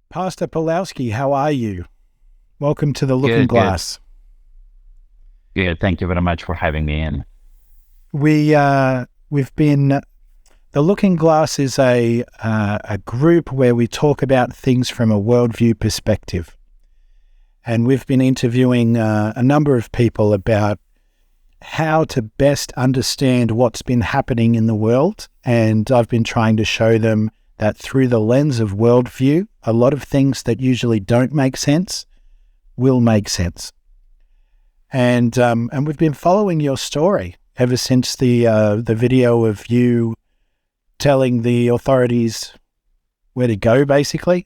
Pastor Pawlowski, how are you? Welcome to the Looking Good, good, Glass. good. Thank you very much for having me in. We've been the Looking Glass is a group where we talk about things from a worldview perspective, and we've been interviewing a number of people about how to best understand what's been happening in the world, and I've been trying to show them that through the lens of worldview, a lot of things that usually don't make sense will make sense. And we've been following your story ever since the video of you telling the authorities where to go, basically.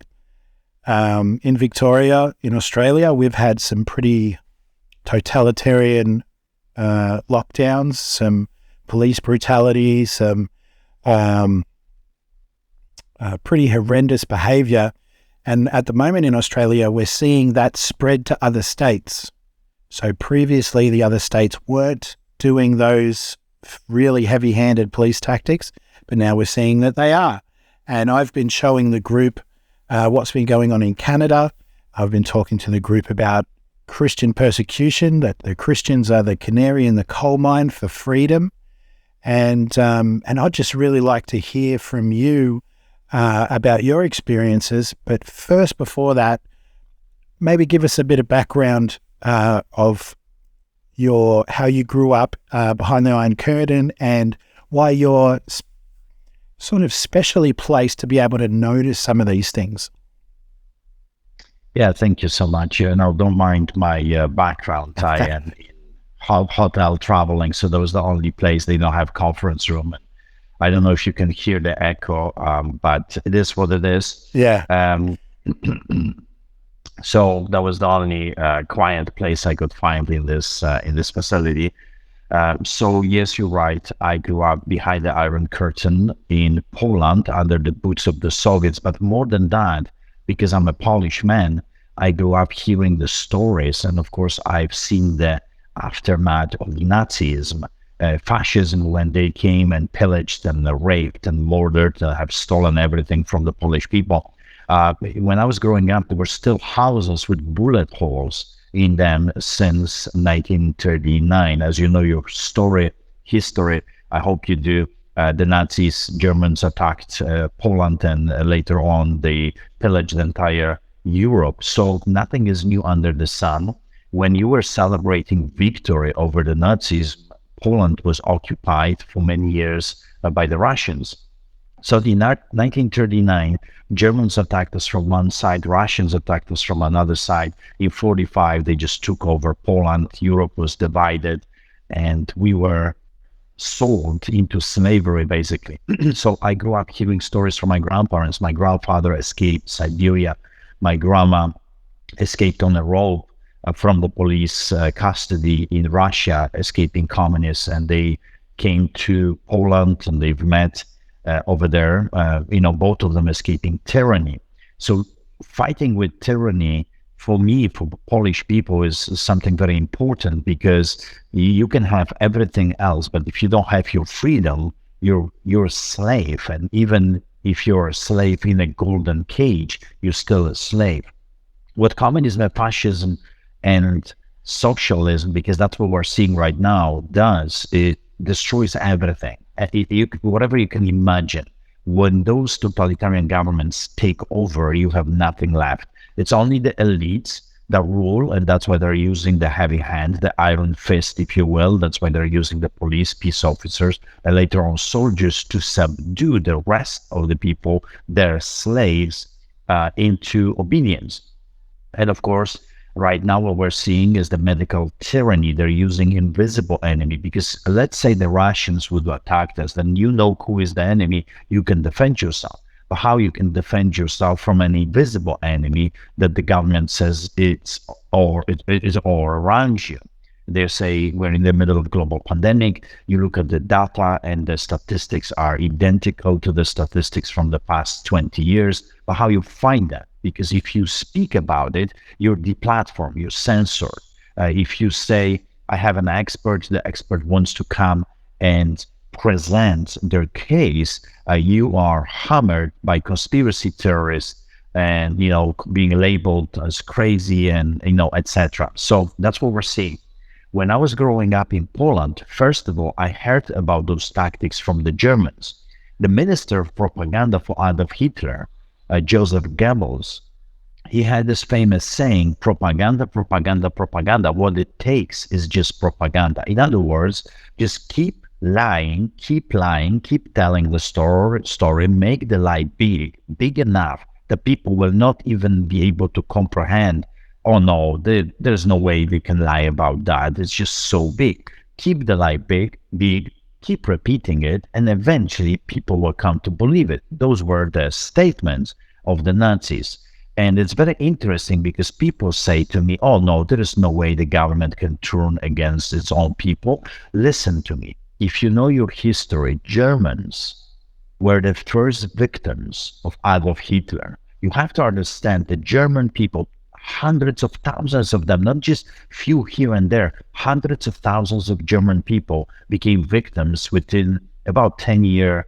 In Victoria, in Australia, we've had some pretty totalitarian lockdowns, some police brutality, some pretty horrendous behaviour. And at the moment in Australia, we're seeing that spread to other states. So previously, the other states weren't doing those really heavy-handed police tactics, but now we're seeing that they are. And I've been showing the group what's been going on in Canada. I've been talking to the group about Christian persecution, that the Christians are the canary in the coal mine for freedom. And I'd just really like to hear from you about your experiences. But first, before that, maybe give us a bit of background of how you grew up behind the Iron Curtain and why you're sort of specially placed to be able to notice some of these things. Yeah, thank you so much. Don't mind my background. I am in hotel traveling, so that was the only place they don't have conference room. And I don't know if you can hear the echo, but it is what it is. Yeah. So that was the only quiet place I could find in this facility. So yes, you're right. I grew up behind the Iron Curtain in Poland under the boots of the Soviets. But more than that, because I'm a Polish man, I grew up hearing the stories, and of course, I've seen the aftermath of Nazism. Fascism, when they came and pillaged and raped and murdered, have stolen everything from the Polish people. When I was growing up, there were still houses with bullet holes in them since 1939. As you know, your history, I hope you do. The Nazis, Germans attacked Poland, and later on they pillaged the entire Europe. So nothing is new under the sun. When you were celebrating victory over the Nazis, Poland was occupied for many years by the Russians. So in 1939, Germans attacked us from one side, Russians attacked us from another side. In 1945, they just took over Poland. Europe was divided, and we were sold into slavery, basically. So I grew up hearing stories from my grandparents. My grandfather escaped Siberia. My grandma escaped on a rope from the police custody in Russia, escaping communists, and they came to Poland, and they've met over there, both of them escaping tyranny. So fighting with tyranny, for me, for Polish people, is something very important, because you can have everything else, but if you don't have your freedom, you're a slave. And even if you're a slave in a golden cage, you're still a slave. What communism and fascism and socialism, because that's what we're seeing right now, does, it destroys everything. Whatever you can imagine. When those totalitarian governments take over, you have nothing left. It's only the elites that rule, and that's why they're using the heavy hand, the iron fist, if you will. That's why they're using the police, peace officers, and later on soldiers to subdue the rest of the people, their slaves, into obedience. And of course, right now what we're seeing is the medical tyranny. They're using invisible enemy, because let's say the Russians would attack us, then you know who is the enemy, you can defend yourself. But how you can defend yourself from an invisible enemy that the government says it is all around you? They say we're in the middle of a global pandemic. You look at the data, and the statistics are identical to the statistics from the past 20 years. But how you find that? Because if you speak about it, you're deplatformed, you're censored. If you say, I have an expert, the expert wants to come and present their case, you are hammered by conspiracy theorists, and, being labeled as crazy and, etc. So that's what we're seeing. When I was growing up in Poland, first of all, I heard about those tactics from the Germans. The minister of propaganda for Adolf Hitler, Joseph Goebbels, he had this famous saying, propaganda, propaganda, propaganda. What it takes is just propaganda. In other words, just keep lying, keep telling the story, make the lie big enough that people will not even be able to comprehend. Oh no, there's no way we can lie about that. It's just so big. Keep the lie big, keep repeating it, and eventually people will come to believe it. Those were the statements of the Nazis. And it's very interesting because people say to me, oh no, there is no way the government can turn against its own people. Listen to me. If you know your history, Germans were the first victims of Adolf Hitler. You have to understand the German people, hundreds of thousands of them, not just few here and there, hundreds of thousands of German people became victims within about 10-year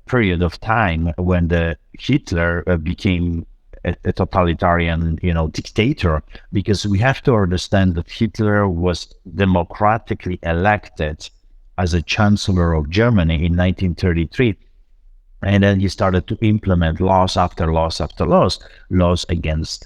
period of time when the Hitler became a totalitarian, dictator, because we have to understand that Hitler was democratically elected as a chancellor of Germany in 1933. And then he started to implement laws after laws after laws against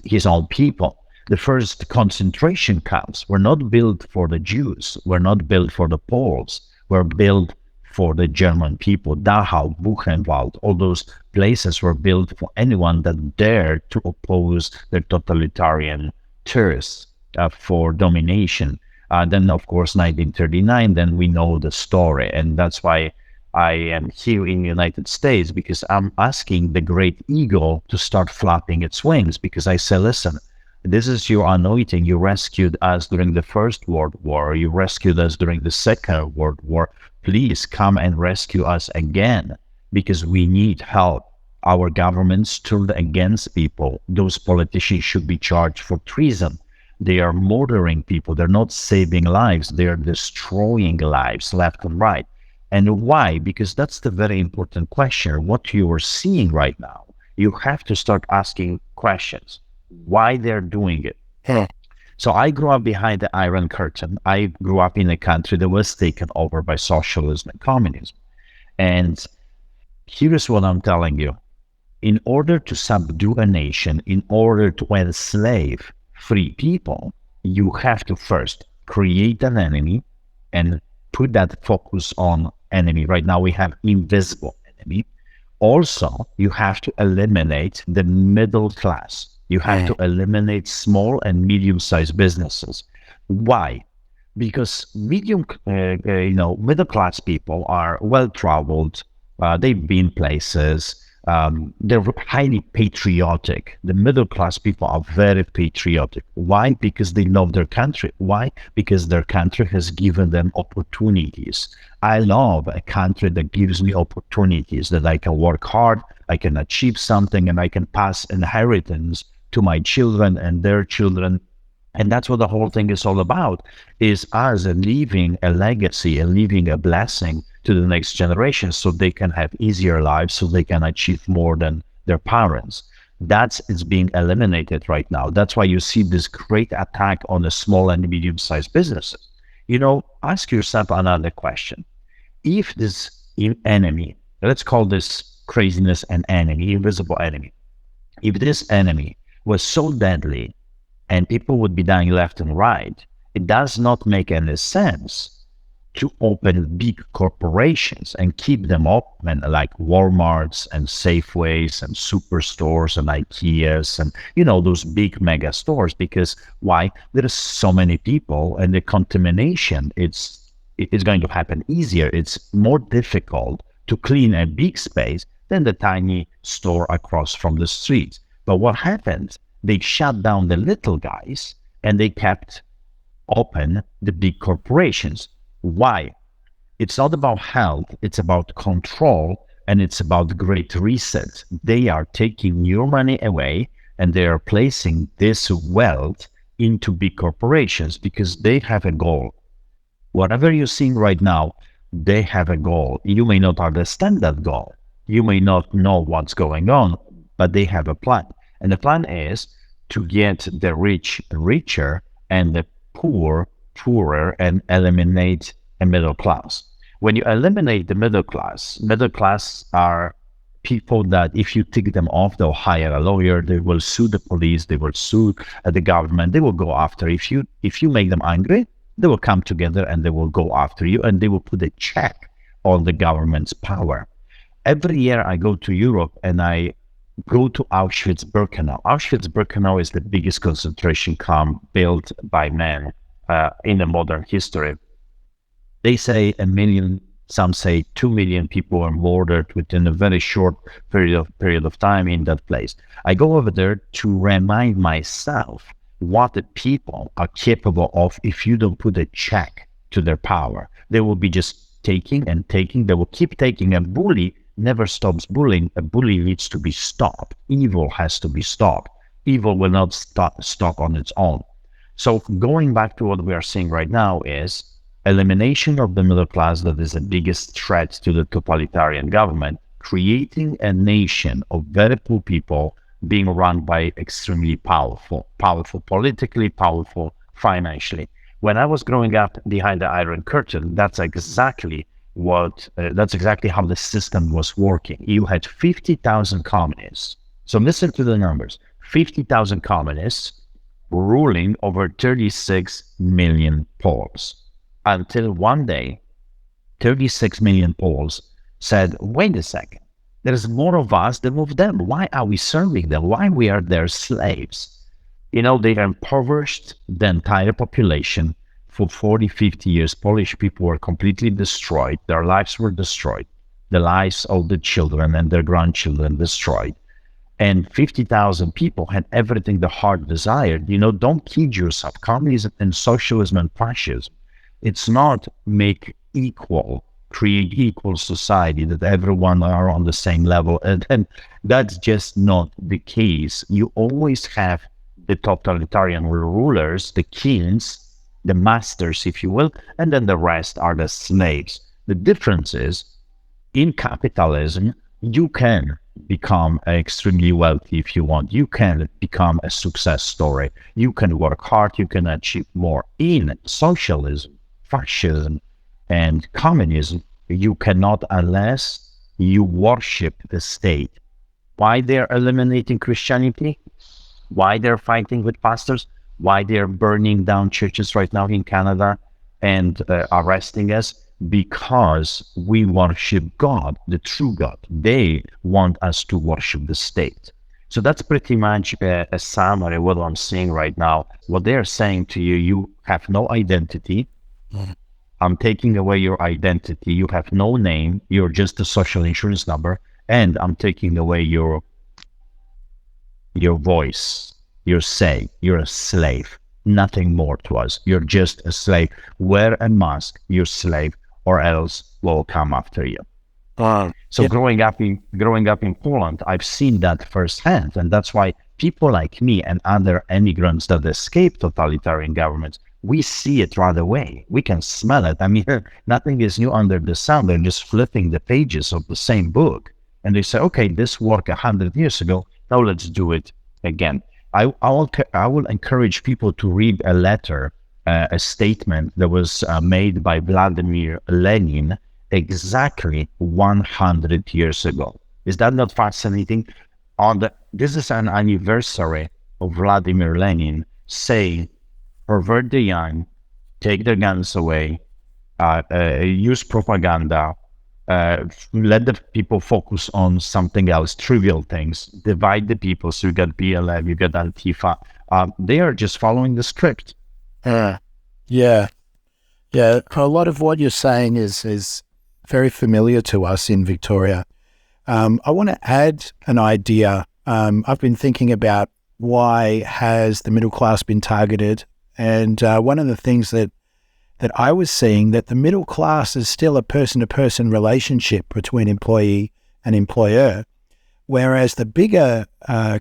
his own people. The first concentration camps were not built for the Jews, were not built for the Poles, were built for the German people. Dachau, Buchenwald, all those places were built for anyone that dared to oppose the totalitarian thirst for domination. Then, of course, 1939, then we know the story. And that's why I am here in the United States, because I'm asking the great eagle to start flapping its wings, because I say, listen, this is your anointing. You rescued us during the First World War. You rescued us during the Second World War. Please come and rescue us again, because we need help. Our governments turned against people. Those politicians should be charged for treason. They are murdering people. They're not saving lives. They are destroying lives left and right. And why? Because that's the very important question. What you are seeing right now, you have to start asking questions. Why they're doing it. So I grew up behind the Iron Curtain. I grew up in a country that was taken over by socialism and communism. And here's what I'm telling you. In order to subdue a nation, in order to enslave free people, you have to first create an enemy and put that focus on enemy. Right now we have invisible enemy. Also, you have to eliminate the middle class. You have to eliminate small and medium-sized businesses. Why? Because middle-class people are well-traveled. They've been places. They're highly patriotic. The middle-class people are very patriotic. Why? Because they love their country. Why? Because their country has given them opportunities. I love a country that gives me opportunities, that I can work hard, I can achieve something, and I can pass inheritance to my children and their children. And that's what the whole thing is all about, is us leaving a legacy and leaving a blessing to the next generation so they can have easier lives, so they can achieve more than their parents. It's being eliminated right now. That's why you see this great attack on the small and medium-sized businesses. Ask yourself another question. If this enemy, let's call this craziness an enemy, invisible enemy, if this enemy was so deadly and people would be dying left and right, it does not make any sense to open big corporations and keep them open, like Walmarts and Safeways and superstores and IKEAs and, those big mega stores. Because why? There are so many people, and the contamination, it's going to happen easier. It's more difficult to clean a big space than the tiny store across from the street. But what happened? They shut down the little guys and they kept open the big corporations. Why? It's not about health, it's about control, and it's about great reset. They are taking your money away and they are placing this wealth into big corporations because they have a goal. Whatever you're seeing right now, they have a goal. You may not understand that goal. You may not know what's going on, but they have a plan. And the plan is to get the rich richer and the poor poorer and eliminate a middle class. When you eliminate the middle class are people that if you take them off, they'll hire a lawyer, they will sue the police, they will sue the government, they will go after. If you make them angry, they will come together and they will go after you, and they will put a check on the government's power. Every year I go to Europe and I go to Auschwitz-Birkenau. Auschwitz-Birkenau is the biggest concentration camp built by man in the modern history. They say 1 million, some say 2 million people are murdered within a very short period of time in that place. I go over there to remind myself what the people are capable of if you don't put a check to their power. They will be just taking and taking. They will keep taking. A bully never stops bullying. A bully needs to be stopped. Evil has to be stopped. Evil will not stop on its own. So going back to what we are seeing right now is elimination of the middle class, that is the biggest threat to the totalitarian government, creating a nation of very poor people being run by extremely powerful politically, powerful financially. When I was growing up behind the Iron Curtain, that's exactly how the system was working. You had 50,000 communists. So listen to the numbers: 50,000 communists ruling over 36 million Poles. Until one day, 36 million Poles said, wait a second, there's more of us than of them. Why are we serving them? Why we are their slaves? You know, they impoverished the entire population for 40, 50 years. Polish people were completely destroyed. Their lives were destroyed. The lives of the children and their grandchildren destroyed. And 50,000 people had everything the heart desired. You know, don't kid yourself. Communism and socialism and fascism, it's not create equal society, that everyone are on the same level. And that's just not the case. You always have the totalitarian rulers, the kings, the masters, if you will, and then the rest are the slaves. The difference is, in capitalism, you can become extremely wealthy if you want. You can become a success story. You can work hard. You can achieve more. In socialism, fascism, and communism, you cannot unless you worship the state. Why they're eliminating Christianity? Why they're fighting with pastors? Why they're burning down churches right now in Canada and arresting us? Because we worship God, the true God. They want us to worship the state. So that's pretty much a summary of what I'm seeing right now. What they're saying to you, you have no identity. I'm taking away your identity. You have no name. You're just a social insurance number. And I'm taking away your voice, your say. You're a slave. Nothing more to us. You're just a slave. Wear a mask, you're a slave, or else we'll come after you. Growing up in Poland, I've seen that firsthand. And that's why people like me and other immigrants that escape totalitarian governments, we see it right away. We can smell it. I mean, nothing is new under the sun. They're just flipping the pages of the same book. And they say, okay, this worked 100 years ago. Now let's do it again. I will encourage people to read a letter, a statement that was made by Vladimir Lenin exactly 100 years ago. Is that not fascinating? This is an anniversary of Vladimir Lenin saying, pervert the young, take their guns away, use propaganda, let the people focus on something else, trivial things, divide the people. So you got BLM, you got Antifa. They are just following the script. Yeah. A lot of what you're saying is very familiar to us in Victoria. I want to add an idea. I've been thinking about why has the middle class been targeted? And one of the things that I was seeing, that the middle class is still a person-to-person relationship between employee and employer, whereas the bigger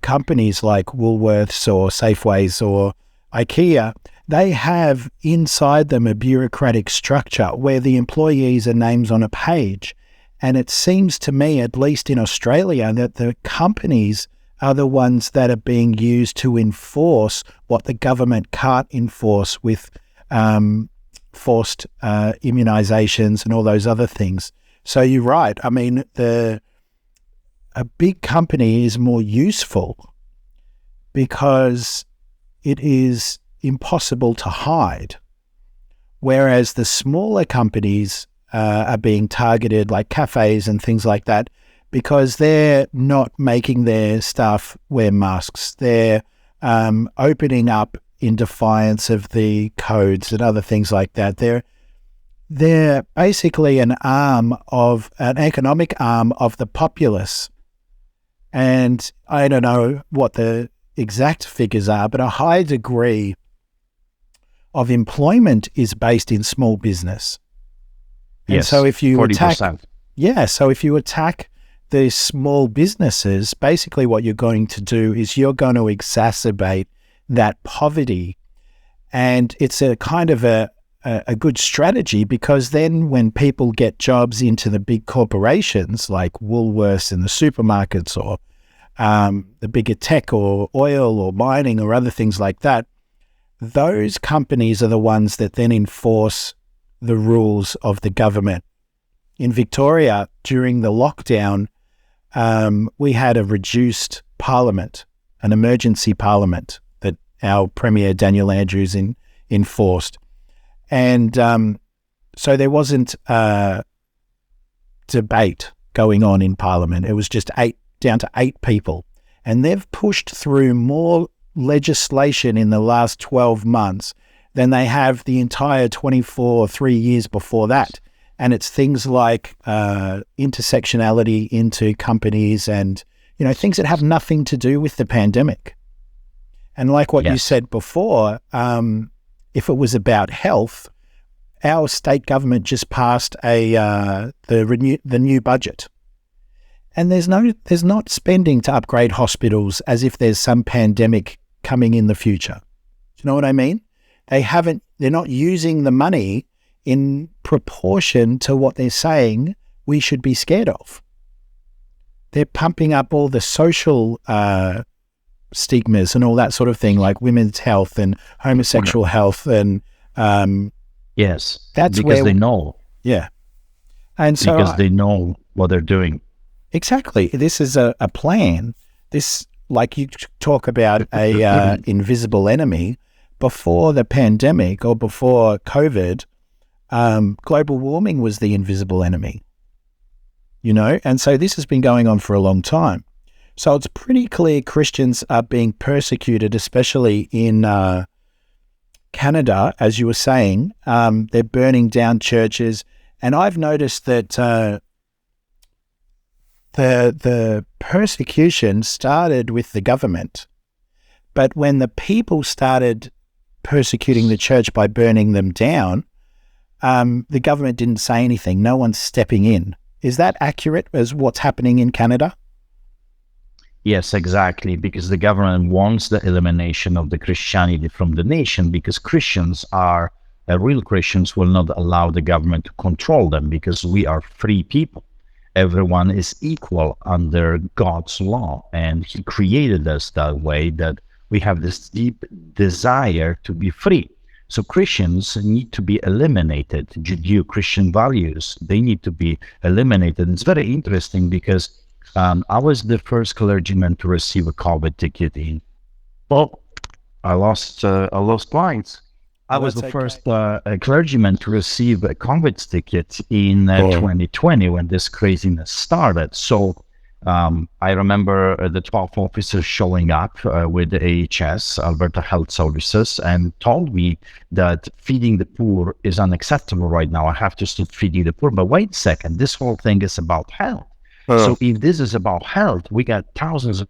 companies like Woolworths or Safeways or IKEA, they have inside them a bureaucratic structure where the employees are names on a page. And it seems to me, at least in Australia, that the companies are the ones that are being used to enforce what the government can't enforce with forced immunizations and all those other things. So you're right. I mean, a big company is more useful because it is impossible to hide, whereas the smaller companies are being targeted, like cafes and things like that, because they're not making their staff wear masks. They're opening up in defiance of the codes and other things like that. They're basically an economic arm of the populace. And I don't know what the exact figures are, but a high degree of employment is based in small business. And Yes, so if you 40%. if you attack the small businesses, basically what you're going to do is you're going to exacerbate that poverty. And it's a kind of a good strategy, because then when people get jobs into the big corporations like Woolworths in the supermarkets, or the bigger tech or oil or mining or other things like that, those companies are the ones that then enforce the rules of the government. In Victoria, during the lockdown, we had a reduced parliament, an emergency parliament that our Premier Daniel Andrews enforced. And so there wasn't debate going on in Parliament. It was just down to 8 people. And they've pushed through more legislation in the last 12 months than they have the entire 3 years before that. And it's things like intersectionality into companies and, things that have nothing to do with the pandemic. And like what you said before, if it was about health, our state government just passed the new budget, and there's not spending to upgrade hospitals as if there's some pandemic coming in the future. Do you know what I mean? They're not using the money in proportion to what they're saying we should be scared of. They're pumping up all the social stigmas and all that sort of thing, like women's health and homosexual health, and yes, that's because where they know. Yeah, and so because they know what they're doing. Exactly, this is a plan. This, like you talk about a invisible enemy. Before the pandemic or before COVID, global warming was the invisible enemy. And so this has been going on for a long time. So it's pretty clear Christians are being persecuted, especially in Canada, as you were saying. They're burning down churches. And I've noticed that the persecution started with the government. But when the people started persecuting the church by burning them down, the government didn't say anything. No one's stepping in. Is that accurate as what's happening in Canada? Yes, exactly, because the government wants the elimination of the Christianity from the nation, because real Christians will not allow the government to control them, because we are free people. Everyone is equal under God's law, and He created us that way, that we have this deep desire to be free. So Christians need to be eliminated. Judeo-Christian values, they need to be eliminated. It's very interesting because I was the first clergyman to receive a COVID ticket I lost points. I was the first clergyman to receive a COVID ticket in 2020 when this craziness started. So I remember the 12 officers showing up with the AHS, Alberta Health Services, and told me that feeding the poor is unacceptable right now. I have to stop feeding the poor. But wait a second, this whole thing is about health. So if this is about health, we got thousands of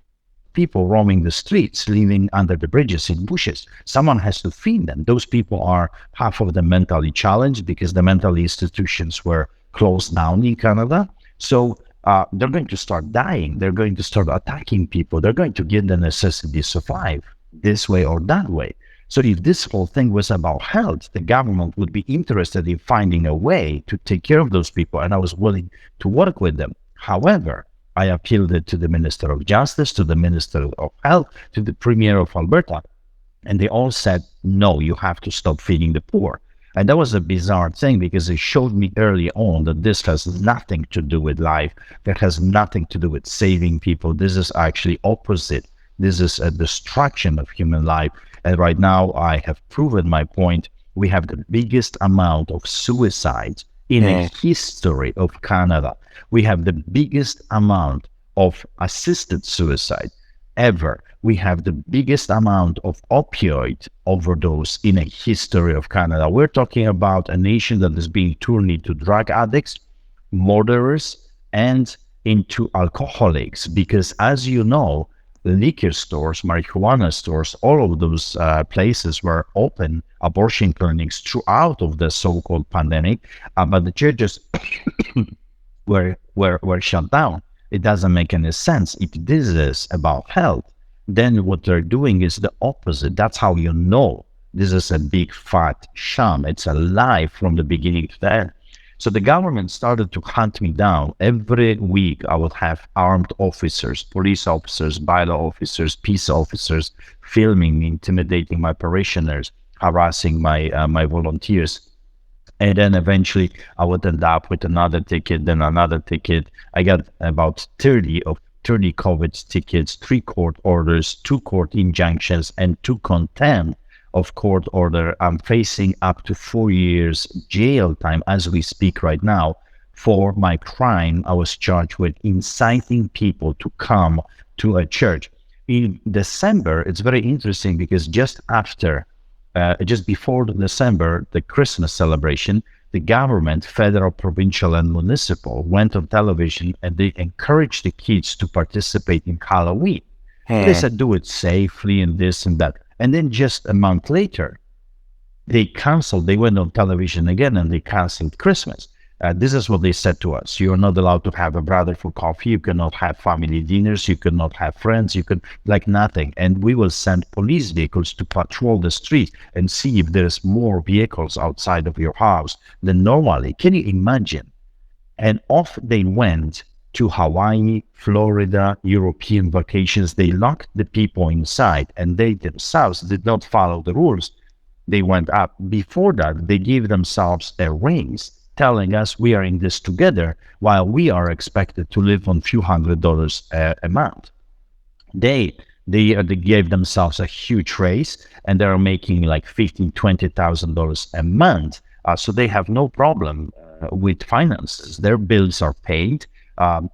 people roaming the streets, living under the bridges in bushes. Someone has to feed them. Those people are half of them mentally challenged because the mental institutions were closed down in Canada. So they're going to start dying. They're going to start attacking people. They're going to get the necessity to survive this way or that way. So if this whole thing was about health, the government would be interested in finding a way to take care of those people, and I was willing to work with them. However, I appealed it to the Minister of Justice, to the Minister of Health, to the Premier of Alberta. And they all said, no, you have to stop feeding the poor. And that was a bizarre thing because it showed me early on that this has nothing to do with life. That has nothing to do with saving people. This is actually opposite. This is a destruction of human life. And right now I have proven my point. We have the biggest amount of suicides in a history of Canada. We have the biggest amount of assisted suicide ever. We have the biggest amount of opioid overdose in a history of Canada. We're talking about a nation that is being turned into drug addicts, murderers, and into alcoholics. Because as you know, liquor stores, marijuana stores, all of those places were open, abortion clinics throughout of the so-called pandemic, but the churches were shut down. It doesn't make any sense. If this is about health, then what they're doing is the opposite. That's how you know this is a big fat sham. It's a lie from the beginning to the end. So the government started to hunt me down. Every week I would have armed officers, police officers, bylaw officers, peace officers filming me, intimidating my parishioners, harassing my volunteers. And then eventually I would end up with another ticket, then another ticket. I got about 30 COVID tickets, 3 court orders, 2 court injunctions, and 2 contempt of court order. I'm facing up to 4 years jail time as we speak right now for my crime. I was charged with inciting people to come to a church. In December, it's very interesting because just before December, the Christmas celebration, the government, federal, provincial, and municipal, went on television and they encouraged the kids to participate in Halloween. They said, do it safely and this and that. And then just a month later, they went on television again and they canceled Christmas. This is what they said to us. You are not allowed to have a brother for coffee. You cannot have family dinners. You cannot have friends. You could nothing. And we will send police vehicles to patrol the street and see if there's more vehicles outside of your house than normally. Can you imagine? And off they went to Hawaii, Florida, European vacations. They locked the people inside and they themselves did not follow the rules. They went up. Before that, they gave themselves a rings, telling us we are in this together while we are expected to live on few $100 a month. They gave themselves a huge raise and they're making like $15,000-$20,000 a month. So they have no problem with finances. Their bills are paid,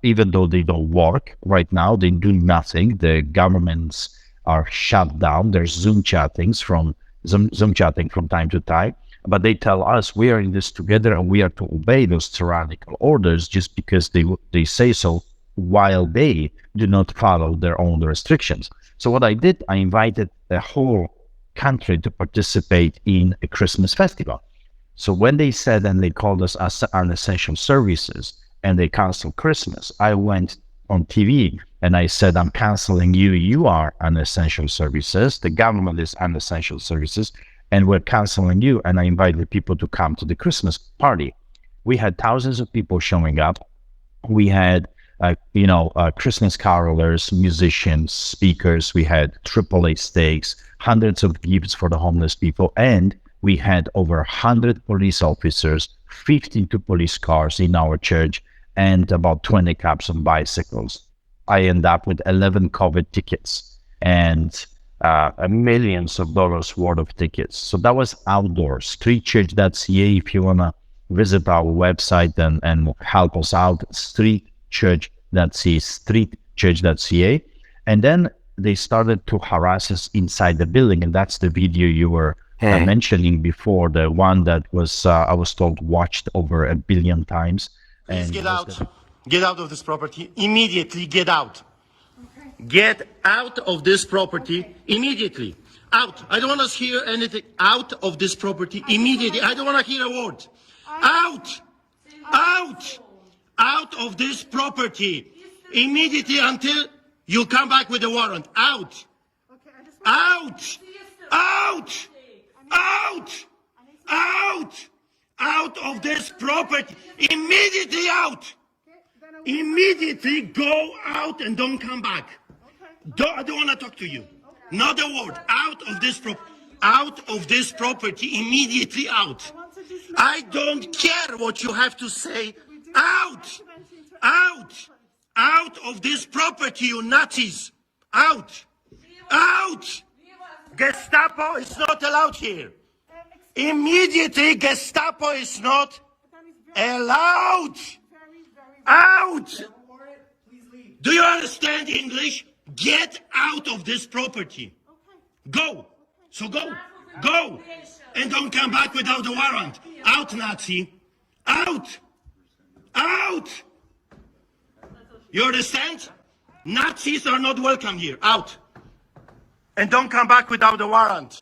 even though they don't work right now. They do nothing. The governments are shut down. There's Zoom chatting from time to time. But they tell us we are in this together and we are to obey those tyrannical orders just because they say so, while they do not follow their own restrictions. So what I did, I invited the whole country to participate in a Christmas festival. So when they said and they called us as unessential services and they canceled Christmas, I went on TV and I said, I'm canceling you. You are unessential services. The government is unessential services. And we're canceling you. And I invited people to come to the Christmas party. We had thousands of people showing up. We had, Christmas carolers, musicians, speakers. We had AAA steaks, hundreds of gifts for the homeless people. And we had over 100 police officers, 52 police cars in our church, and about 20 cops on bicycles. I end up with 11 COVID tickets and millions of dollars worth of tickets. So that was outdoors. Streetchurch.ca, if you want to visit our website and help us out, streetchurch.ca. And then they started to harass us inside the building. And that's the video you were mentioning before, the one that was, I was told, watched over 1 billion times. Please get out. Get out of this property. Immediately get out. Get out of this property immediately. Out. I don't want to hear anything. Out of this property immediately. I don't want to hear a word. Out. Out. Out of this property immediately until you come back with a warrant. Out. Out. Out. Out. Out. Out of this property. Immediately out. Immediately go out and don't come back. I don't want to talk to you. Not a word. Out of this property. Immediately out. I don't care what you have to say. Out. Out. Out of this property, you Nazis. Out. Out. Gestapo is not allowed here. Immediately, Gestapo is not allowed. Out. Do you understand English? Get out of this property. Go. So go. Go. And don't come back without a warrant. Out, Nazi. Out. Out. You understand? Nazis are not welcome here. Out. And don't come back without a warrant.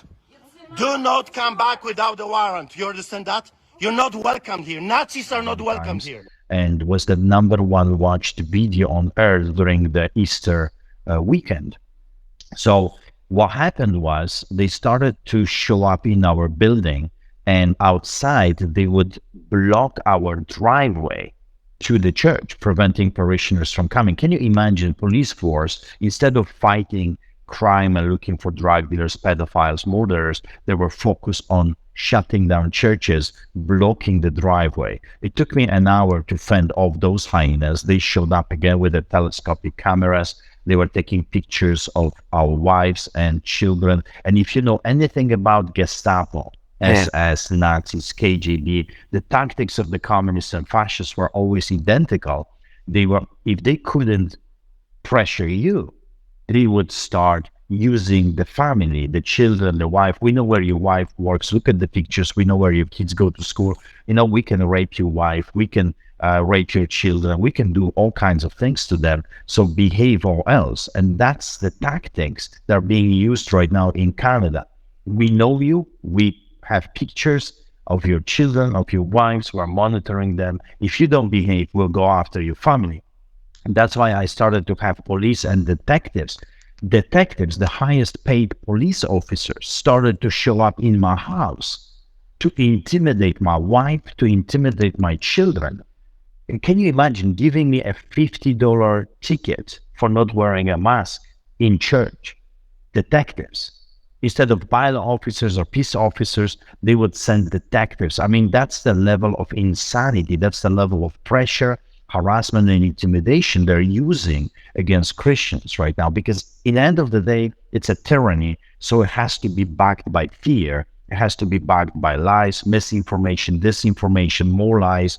Do not come back without a warrant. You understand that? You're not welcome here. Nazis are not welcome here. And was the #1 watched video on earth during the Easter weekend. So what happened was they started to show up in our building, and outside they would block our driveway to the church, preventing parishioners from coming. Can you imagine police force, instead of fighting crime and looking for drug dealers, pedophiles, murderers, they were focused on shutting down churches, blocking the driveway. It took me an hour to fend off those hyenas. They showed up again with their telescopic cameras. They were taking pictures of our wives and children. And if you know anything about Gestapo, SS, Nazis, KGB, the tactics of the communists and fascists were always identical. If they couldn't pressure you, they would start using the family, the children, the wife. We know where your wife works. Look at the pictures. We know where your kids go to school. We can rape your wife. We can rape your children. We can do all kinds of things to them. So behave or else. And that's the tactics that are being used right now in Canada. We know you. We have pictures of your children, of your wives. We're monitoring them. If you don't behave, we'll go after your family. And that's why I started to have police and detectives. Detectives, the highest paid police officers, started to show up in my house to intimidate my wife, to intimidate my children. And can you imagine giving me a $50 ticket for not wearing a mask in church? Detectives. Instead of bylaw officers or peace officers, they would send detectives. I mean, that's the level of insanity. That's the level of pressure, harassment, and intimidation they're using against Christians right now. Because in the end of the day, it's a tyranny. So it has to be backed by fear. It has to be backed by lies, misinformation, disinformation, more lies,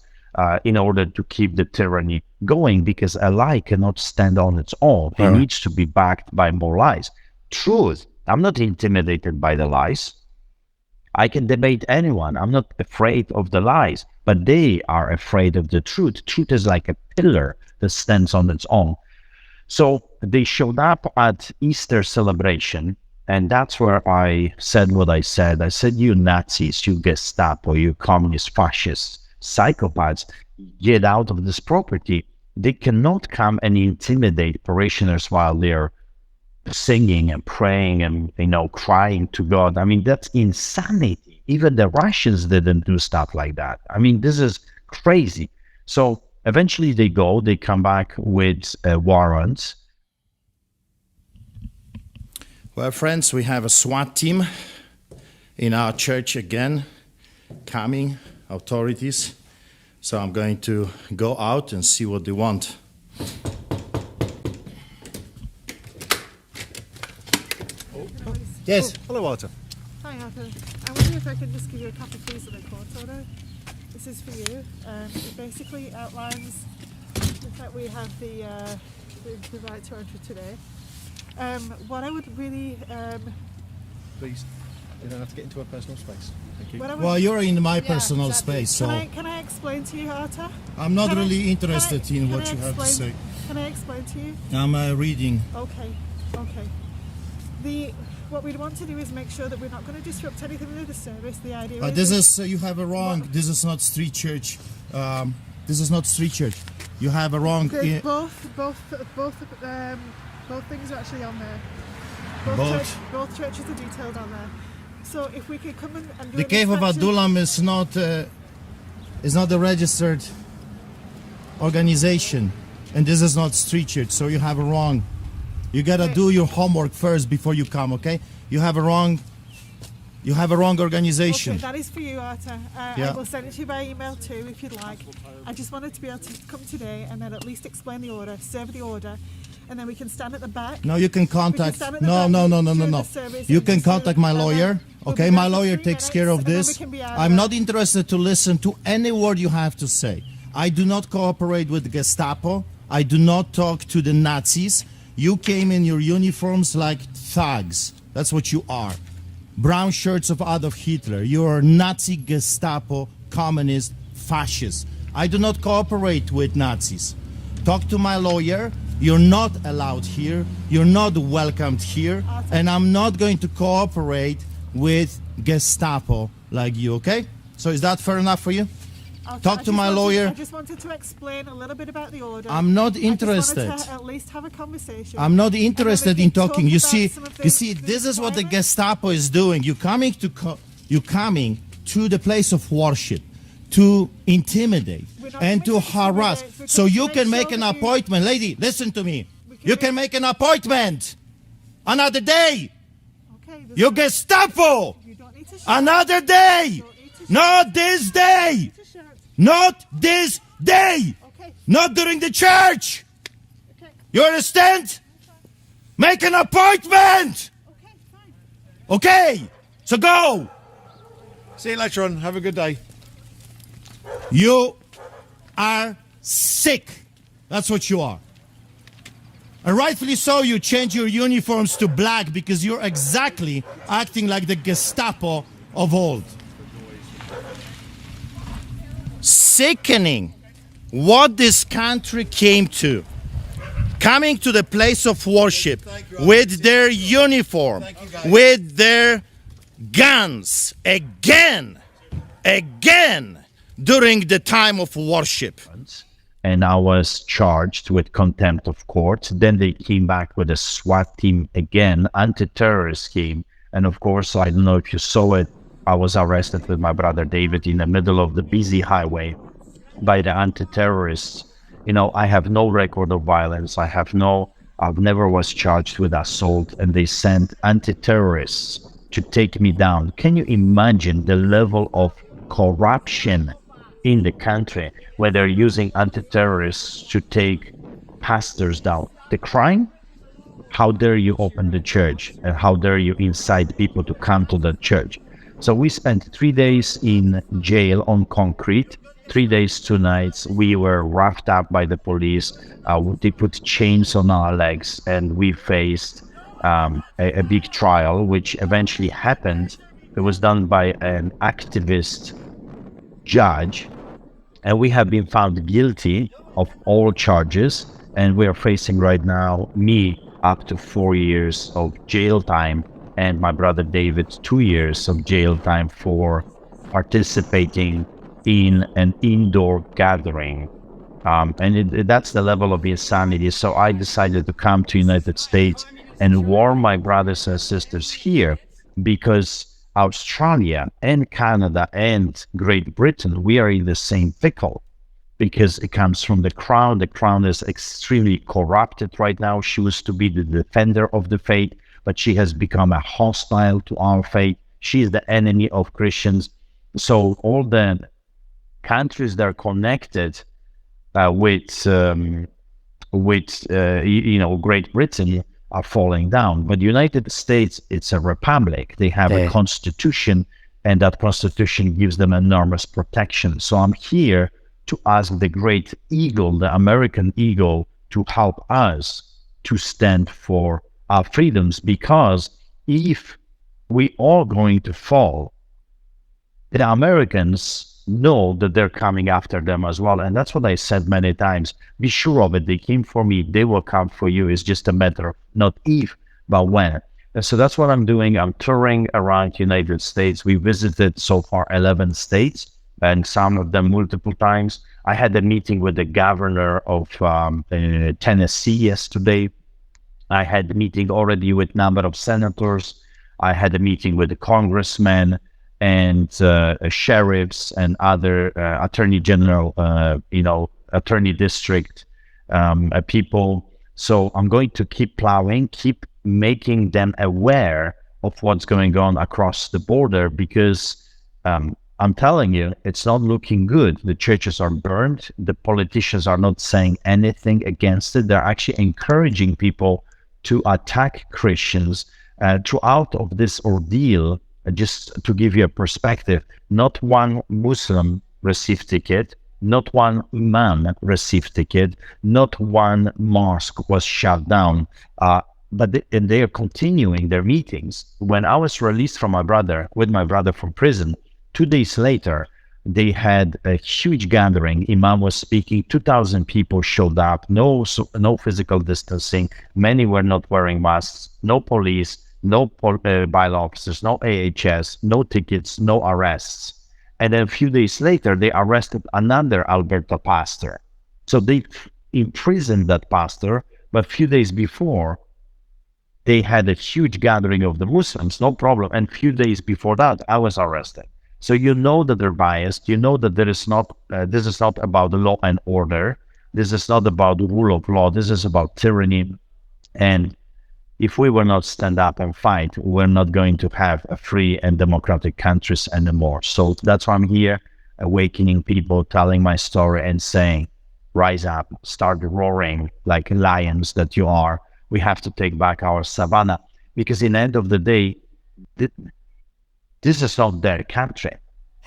in order to keep the tyranny going. Because a lie cannot stand on its own. It needs to be backed by more lies. Truth. I'm not intimidated by the lies. I can debate anyone. I'm not afraid of the lies, but they are afraid of the truth. Truth is like a pillar that stands on its own. So they showed up at Easter celebration, and that's where I said what I said. I said, you Nazis, you Gestapo, you communist, fascists, psychopaths, get out of this property. They cannot come and intimidate parishioners while they're singing and praying and crying to God. I mean, that's insanity. Even the Russians didn't do stuff like that. I mean, this is crazy. So eventually they come back with warrants. Well, friends, we have a SWAT team in our church again, coming, authorities. So I'm going to go out and see what they want. Yes. Oh, hello, Artur. Hi, Arthur. I wonder if I could just give you a copy, please, of the court order. This is for you. It basically outlines the fact we have the right to enter today. What I would really... Please, you don't have to get into a personal space. Thank you. Well, you're in my personal space, so... Can I explain to you, Arthur? I'm not really interested in what you have to say. Can I explain to you? I'm reading. Okay. What we'd want to do is make sure that we're not going to disrupt anything with the service. The idea is... you have a wrong. This is not street church. This is not street church. You have a wrong... Both things are actually on there. Both churches are detailed on there. So if we could come and do the Cave of Adullam is not a registered organization. and this is not street church, so you have a wrong. You gotta do your homework first before you come, okay? You have a wrong organization. Okay, that is for you, Artur. Yeah. I will send it to you by email too, if you'd like. I just wanted to be able to come today and then at least explain the order, serve the order, and then we can stand at the back. No, you can contact. stand at the No. back during the service You and can just contact my lawyer. we'll Okay, be my back for lawyer 3 takes minutes, care of and then we this. can be out I'm of not interested to listen to any word you have to say. I do not cooperate with Gestapo. I do not talk to the Nazis. You came in your uniforms like thugs. That's what you are. Brown shirts of Adolf Hitler. You are Nazi, Gestapo, communist, fascist. I do not cooperate with Nazis. Talk to my lawyer. You're not allowed here. You're not welcomed here. And I'm not going to cooperate with Gestapo like you, okay? So is that fair enough for you? Talk to my lawyer. I just wanted to explain a little bit about the order. I'm not I interested. just wanted to at least have a conversation. I'm not interested in talking. You see, the this is what the requirements. Gestapo is doing. You're coming to the place of worship to intimidate We're not and to coming to harass. intimidate. We're So coming to you make can sure make an that you- appointment. Lady, listen to me. We You can make an appointment another day. Okay, You Gestapo. you don't need to shout. Another day. You don't need to shout. Not this day. To shout. Not this day. Okay, Not during the church. okay, You understand? Make an appointment. okay, fine. Okay. So go. See you later on. Have a good day. You are sick. That's what you are. And rightfully so, you change your uniforms to black because you're exactly acting like the Gestapo of old. Sickening what this country came to. Coming to the place of worship with their uniform, with their guns, again, during the time of worship. And I was charged with contempt of court. Then they came back with a SWAT team again, anti-terrorist team. And of course, I don't know if you saw it, I was arrested with my brother David in the middle of the busy highway by the anti-terrorists. You know, I have no record of violence. I've never was charged with assault, and they sent anti-terrorists to take me down. Can you imagine the level of corruption in the country where they're using anti-terrorists to take pastors down? The crime? How dare you open the church, and how dare you incite people to come to the church? So we spent 3 days in jail on concrete, 3 days, 2 nights. We were roughed up by the police. They put chains on our legs, and we faced a big trial, which eventually happened. It was done by an activist judge, and we have been found guilty of all charges, and we are facing right now, me, up to 4 years of jail time, and my brother David 2 years of jail time for participating in an indoor gathering. That's the level of insanity. So I decided to come to United States and warn my brothers and sisters here, because Australia and Canada and Great Britain, we are in the same pickle, because it comes from the crown. The crown is extremely corrupted right now. She used to be the defender of the faith, but she has become a hostile to our faith. She is the enemy of Christians. So all the countries that are connected with Great Britain are falling down. But the United States, it's a republic. They have a constitution, and that constitution gives them enormous protection. So I'm here to ask the great eagle, the American eagle, to help us to stand for our freedoms, because if we are going to fall, the Americans know that they're coming after them as well. And that's what I said many times. Be sure of it. They came for me. They will come for you. It's just a matter of not if, but when. And so that's what I'm doing. I'm touring around the United States. We visited so far 11 states, and some of them multiple times. I had a meeting with the governor of Tennessee yesterday. I had a meeting already with a number of senators. I had a meeting with the congressmen and sheriffs and other attorney general, attorney district people. So I'm going to keep plowing, keep making them aware of what's going on across the border, because I'm telling you, it's not looking good. The churches are burned. The politicians are not saying anything against it. They're actually encouraging people to attack Christians throughout of this ordeal. Just to give you a perspective, not one Muslim received ticket, not one imam received ticket, not one mosque was shut down. And they are continuing their meetings. When I was released from with my brother from prison, 2 days later, they had a huge gathering. Imam was speaking. 2,000 people showed up. No physical distancing. Many were not wearing masks. No police. No bylaw officers. No AHS. No tickets. No arrests. And then a few days later, they arrested another Alberta pastor. So they imprisoned that pastor. But a few days before, they had a huge gathering of the Muslims. No problem. And a few days before that, I was arrested. So you know that they're biased. You know that this is not about the law and order. This is not about the rule of law. This is about tyranny. And if we will not stand up and fight, we're not going to have a free and democratic countries anymore. So that's why I'm here, awakening people, telling my story and saying, rise up, start roaring like lions that you are. We have to take back our savannah, because in the end of the day, this is not their country.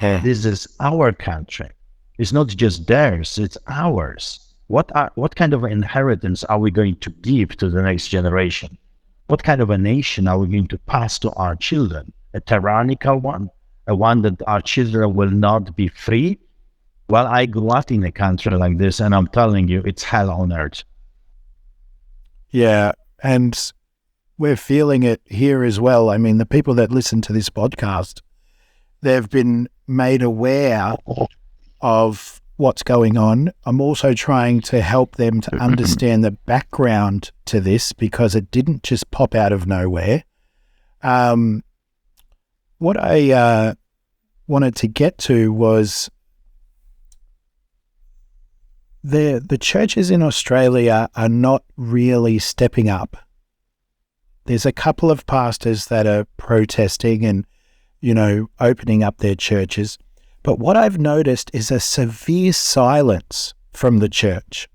This is our country. It's not just theirs, it's ours. What kind of inheritance are we going to give to the next generation? What kind of a nation are we going to pass to our children? A tyrannical one? A one that our children will not be free? Well, I grew up in a country like this, and I'm telling you, it's hell on earth. Yeah, and we're feeling it here as well. I mean, the people that listen to this podcast, they've been made aware of what's going on. I'm also trying to help them to understand the background to this, because it didn't just pop out of nowhere. What I wanted to get to was the churches in Australia are not really stepping up. There's a couple of pastors that are protesting and, opening up their churches. But what I've noticed is a severe silence from the church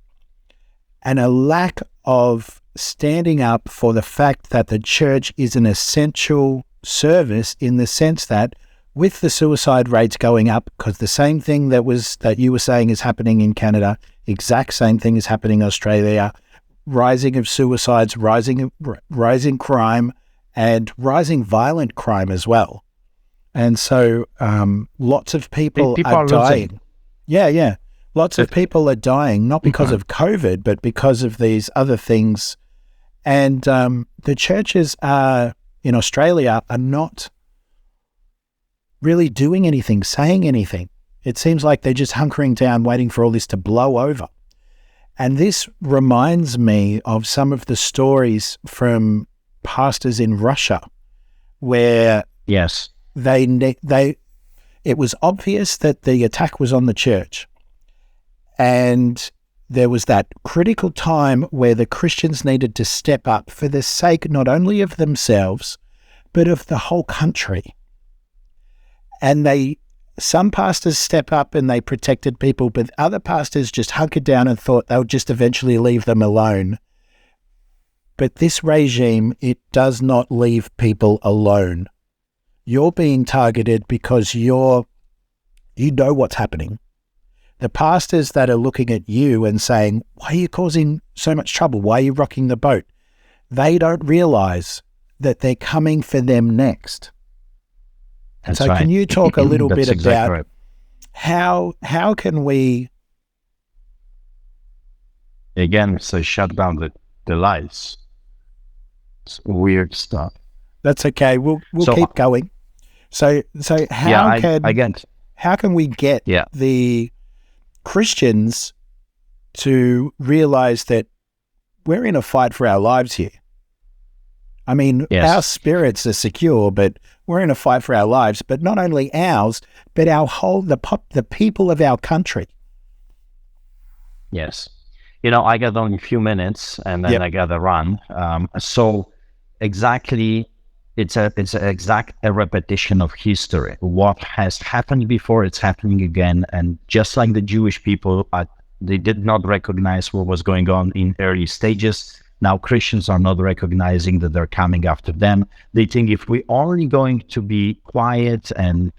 and a lack of standing up for the fact that the church is an essential service, in the sense that with the suicide rates going up, because the same thing that you were saying is happening in Canada, exact same thing is happening in Australia, rising of suicides, rising crime, and rising violent crime as well. And so lots of people are dying. Yeah. Lots of people are dying, not because of COVID, but because of these other things. And the churches in Australia are not really doing anything, saying anything. It seems like they're just hunkering down, waiting for all this to blow over. And this reminds me of some of the stories from pastors in Russia, where yes, it was obvious that the attack was on the church, and there was that critical time where the Christians needed to step up for the sake not only of themselves, but of the whole country. And some pastors step up and they protected people, but other pastors just hunkered down and thought they'll just eventually leave them alone. But this regime, it does not leave people alone. You're being targeted because you know what's happening. The pastors that are looking at you and saying, why are you causing so much trouble? Why are you rocking the boat? They don't realize that they're coming for them next. And so can you talk a little bit about how can we... Again, so shut down the lights. It's weird stuff. That's okay. We'll keep going. So how can we get the Christians to realize that we're in a fight for our lives here? I mean, our spirits are secure, but we're in a fight for our lives. But not only ours, but the people of our country. Yes. I got only a few minutes and then Yep. I got to run. So exactly, it's a exact a repetition of history. What has happened before, it's happening again. And just like the Jewish people, they did not recognize what was going on in early stages. Now Christians are not recognizing that they're coming after them. They think if we're only going to be quiet and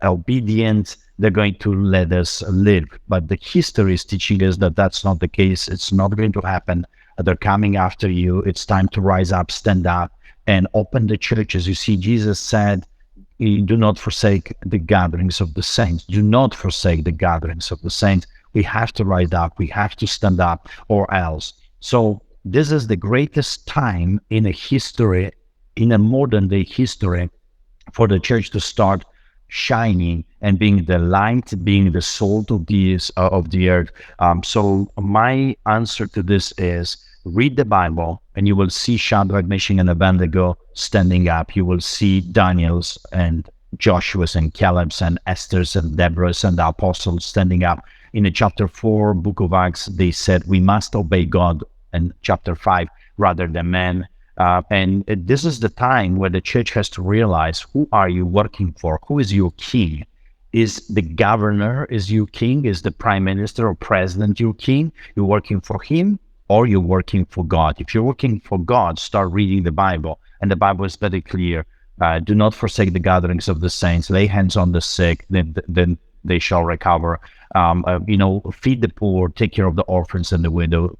obedient, they're going to let us live. But the history is teaching us that that's not the case. It's not going to happen. They're coming after you. It's time to rise up, stand up, and open the churches. You see, Jesus said, do not forsake the gatherings of the saints. Do not forsake the gatherings of the saints. We have to rise up. We have to stand up or else. So this is the greatest time in a history, in a modern day history, for the church to start shining and being the light, being the salt of the earth. So my answer to this is read the Bible, and you will see Shadrach, Meshach, and Abednego standing up. You will see Daniel's and Joshua's and Caleb's and Esther's and Deborah's and the apostles standing up. In the chapter 4, book of Acts, they said we must obey God, and chapter 5 rather than men. And this is the time where the church has to realize, who are you working for? Who is your king? Is the governor is your king? Is the prime minister or president your king? You're working for him, or you're working for God? If you're working for God, start reading the Bible. And the Bible is very clear. Do not forsake the gatherings of the saints. Lay hands on the sick, then they shall recover. Feed the poor, take care of the orphans and the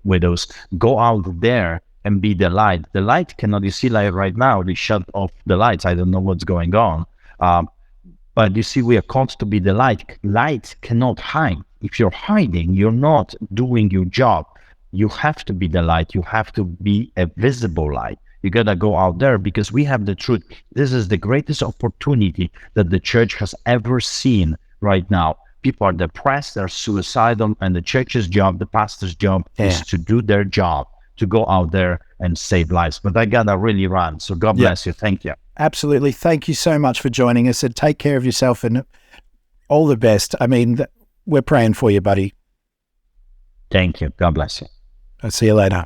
widows. Go out there and be the light. The light cannot, you see, like right now, they shut off the lights. I don't know what's going on. But you see, we are called to be the light. Light cannot hide. If you're hiding, you're not doing your job. You have to be the light. You have to be a visible light. You got to go out there because we have the truth. This is the greatest opportunity that the church has ever seen right now. People are depressed, they're suicidal, and the church's job, the pastor's job is to do their job, to go out there and save lives. But I got to really run. So God bless you. Thank you. Absolutely. Thank you so much for joining us, and take care of yourself and all the best. I mean, we're praying for you, buddy. Thank you. God bless you. I'll see you later.